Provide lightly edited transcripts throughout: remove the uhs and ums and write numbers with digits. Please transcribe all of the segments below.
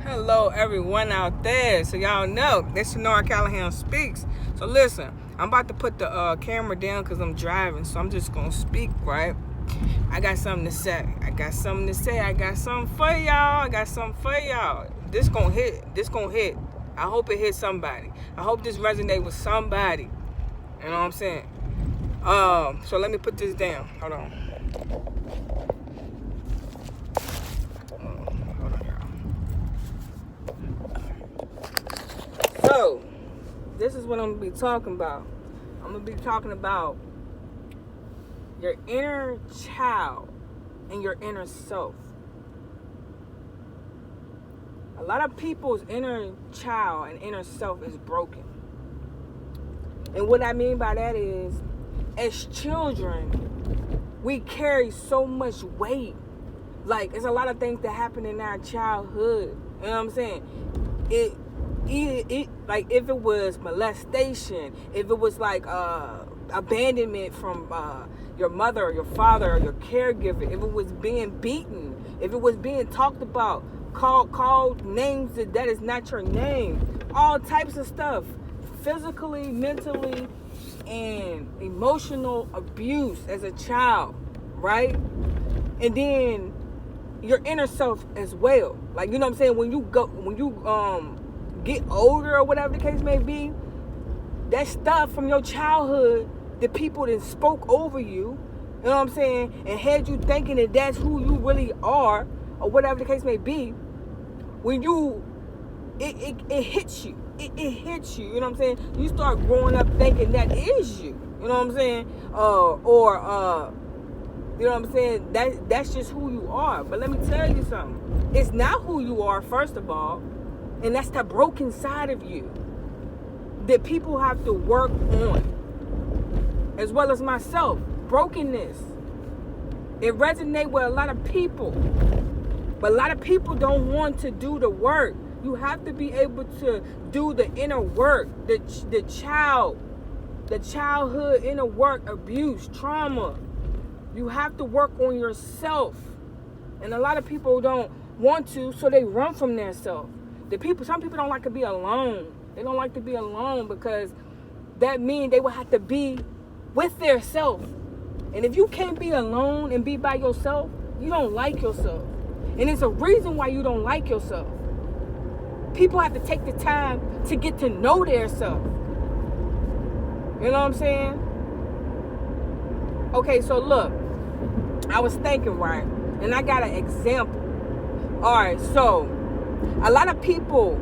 Hello, everyone out there. So y'all know, this Sonora Callahan Speaks. So listen, I'm about to put the camera down because I'm driving. So I'm just going to speak, right? I got something to say. I got something for y'all. This going to hit. I hope it hits somebody. I hope this resonates with somebody. You know what I'm saying? So let me put this down. Hold on. So, this is what I'm going to be talking about. I'm going to be talking about your inner child and your inner self. A lot of people's inner child and inner self is broken. And what I mean by that is, as children, we carry so much weight. Like, there's a lot of things that happen in our childhood. You know what I'm saying? It like if it was molestation, if it was like abandonment from your mother or your father or your caregiver, if it was being beaten, if it was being talked about, called names that is not your name, all types of stuff, physically, mentally, and emotional abuse as a child, right? And then your inner self as well. Like, you know what I'm saying? When you get older or whatever the case may be, that stuff from your childhood, the people that spoke over you, you know what I'm saying, and had you thinking that that's who you really are, or whatever the case may be, when it hits you. It hits you, you know what I'm saying? You start growing up thinking that is you. You know what I'm saying? You know what I'm saying? That's just who you are. But let me tell you something. It's not who you are, first of all. And that's the broken side of you that people have to work on. As well as myself. Brokenness. It resonates with a lot of people. But a lot of people don't want to do the work. You have to be able to do the inner work. The childhood inner work, abuse, trauma. You have to work on yourself. And a lot of people don't want to, so they run from their self. Some people don't like to be alone. They don't like to be alone because that means they will have to be with their self. And if you can't be alone and be by yourself, you don't like yourself. And it's a reason why you don't like yourself. People have to take the time to get to know their self. You know what I'm saying? Okay, so look. I was thinking, right? And I got an example. Alright, so a lot of people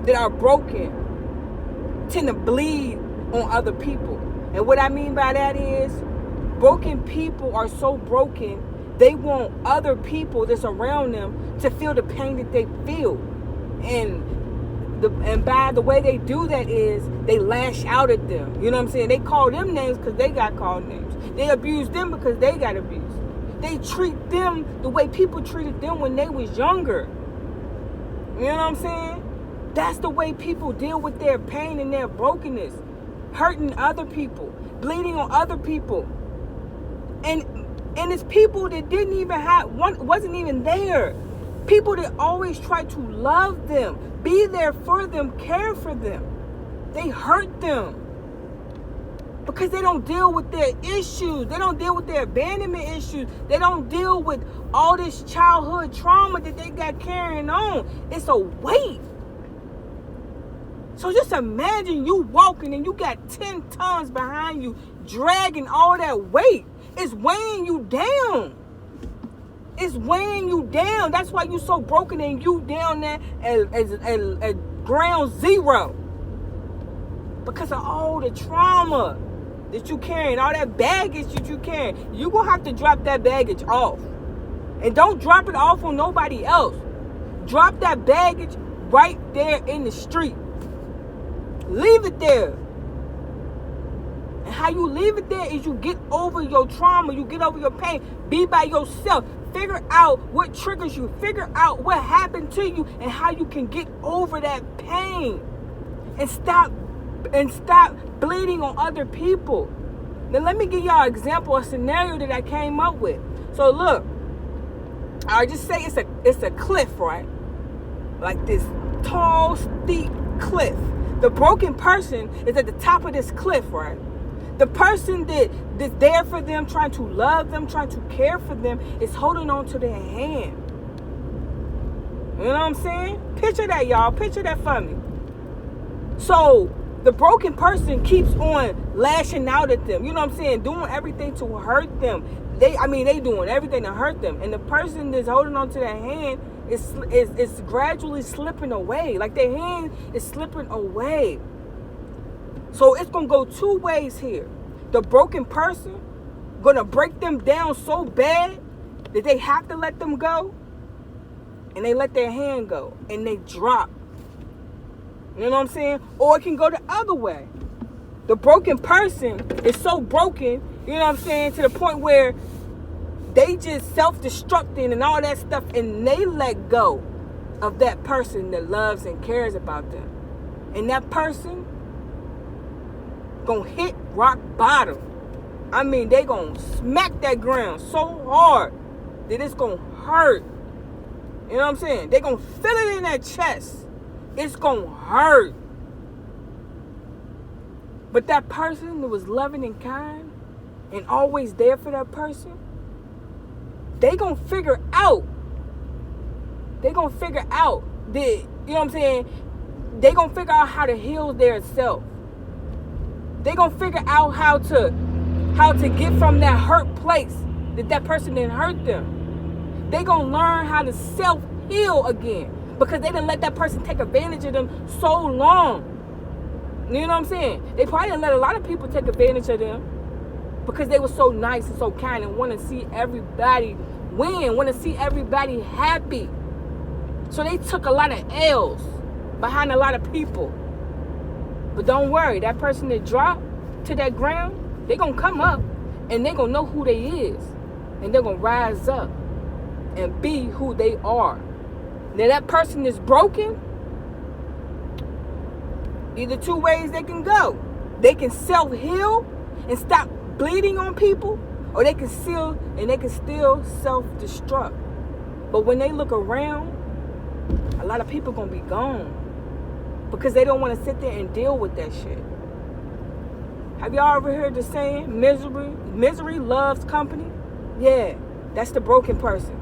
that are broken tend to bleed on other people. And what I mean by that is, broken people are so broken, they want other people that's around them to feel the pain that they feel. And by the way they do that is, they lash out at them. You know what I'm saying? They call them names because they got called names. They abuse them because they got abused. They treat them the way people treated them when they was younger. You know what I'm saying? That's the way people deal with their pain and their brokenness. Hurting other people. Bleeding on other people. And it's people that didn't even wasn't even there. People that always try to love them. Be there for them. Care for them. They hurt them. Because they don't deal with their issues. They don't deal with their abandonment issues. They don't deal with all this childhood trauma that they got carrying on. It's a weight. So just imagine you walking and you got 10 tons behind you dragging all that weight. It's weighing you down. It's weighing you down. That's why you're so broken and you down there at ground zero. Because of all the trauma that you carrying, all that baggage that you carrying, you're going to have to drop that baggage off. And don't drop it off on nobody else. Drop that baggage right there in the street. Leave it there. And how you leave it there is you get over your trauma, you get over your pain. Be by yourself. Figure out what triggers you. Figure out what happened to you and how you can get over that pain. And stop bleeding on other people. Now let me give y'all an example, a scenario that I came up with. So look, I just say it's a cliff, right? like this tall, steep cliff. The broken person is at the top of this cliff, right? The person that's there for them, trying to love them, trying to care for them, is holding on to their hand. You know what I'm saying? Picture that, y'all. Picture that for me. So the broken person keeps on lashing out at them. You know what I'm saying? Doing everything to hurt them. They doing everything to hurt them. And the person that's holding on to their hand is gradually slipping away. Like their hand is slipping away. So it's going to go two ways here. The broken person going to break them down so bad that they have to let them go. And they let their hand go. And they drop. You know what I'm saying? Or it can go the other way. The broken person is so broken, you know what I'm saying, to the point where they just self-destructing and all that stuff, and they let go of that person that loves and cares about them. And that person gonna hit rock bottom. I mean, they gonna smack that ground so hard that it's gonna hurt. You know what I'm saying? They gonna feel it in their chest. It's gonna hurt. But that person that was loving and kind and always there for that person, they gonna figure out. They gonna figure out that, you know what I'm saying? They gonna figure out how to heal their self. They gonna figure out how to get from that hurt place that person didn't hurt them. They gonna learn how to self-heal again. Because they didn't let that person take advantage of them so long. You know what I'm saying? They probably didn't let a lot of people take advantage of them because they were so nice and so kind and want to see everybody win, want to see everybody happy. So they took a lot of L's behind a lot of people. But don't worry, that person that dropped to that ground, they're going to come up and they're going to know who they is. And they're going to rise up and be who they are. Now that person is broken, either two ways they can go. They can self-heal and stop bleeding on people, or they can still self-destruct. But when they look around, a lot of people gonna be gone because they don't want to sit there and deal with that shit. Have y'all ever heard the saying, misery loves company? Yeah, that's the broken person.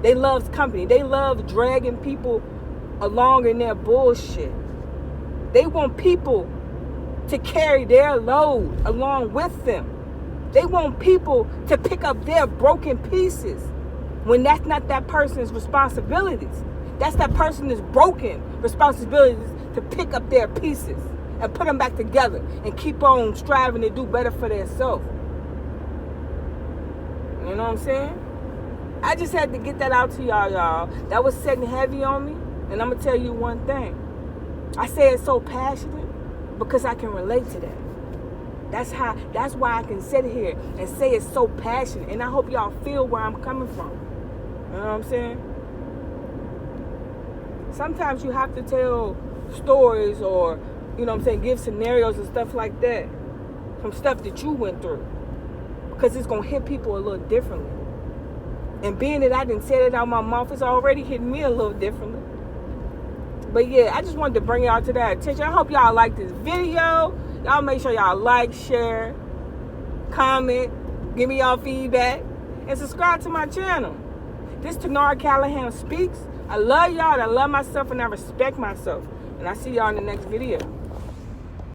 They love company. They love dragging people along in their bullshit. They want people to carry their load along with them. They want people to pick up their broken pieces when that's not that person's responsibilities. That's that person's broken responsibilities to pick up their pieces and put them back together and keep on striving to do better for themselves. You know what I'm saying? I just had to get that out to y'all. That was sitting heavy on me. And I'm going to tell you one thing. I say it so passionate because I can relate to that. That's why I can sit here and say it's so passionate. And I hope y'all feel where I'm coming from. You know what I'm saying? Sometimes you have to tell stories or, you know what I'm saying, give scenarios and stuff like that from stuff that you went through. Because it's going to hit people a little differently. And being that I didn't say it out my mouth, it's already hitting me a little differently. But yeah, I just wanted to bring y'all to that attention. I hope y'all like this video. Y'all make sure y'all like, share, comment, give me y'all feedback, and subscribe to my channel. This Tanara Callahan Speaks. I love y'all, I love myself, and I respect myself. And I see y'all in the next video.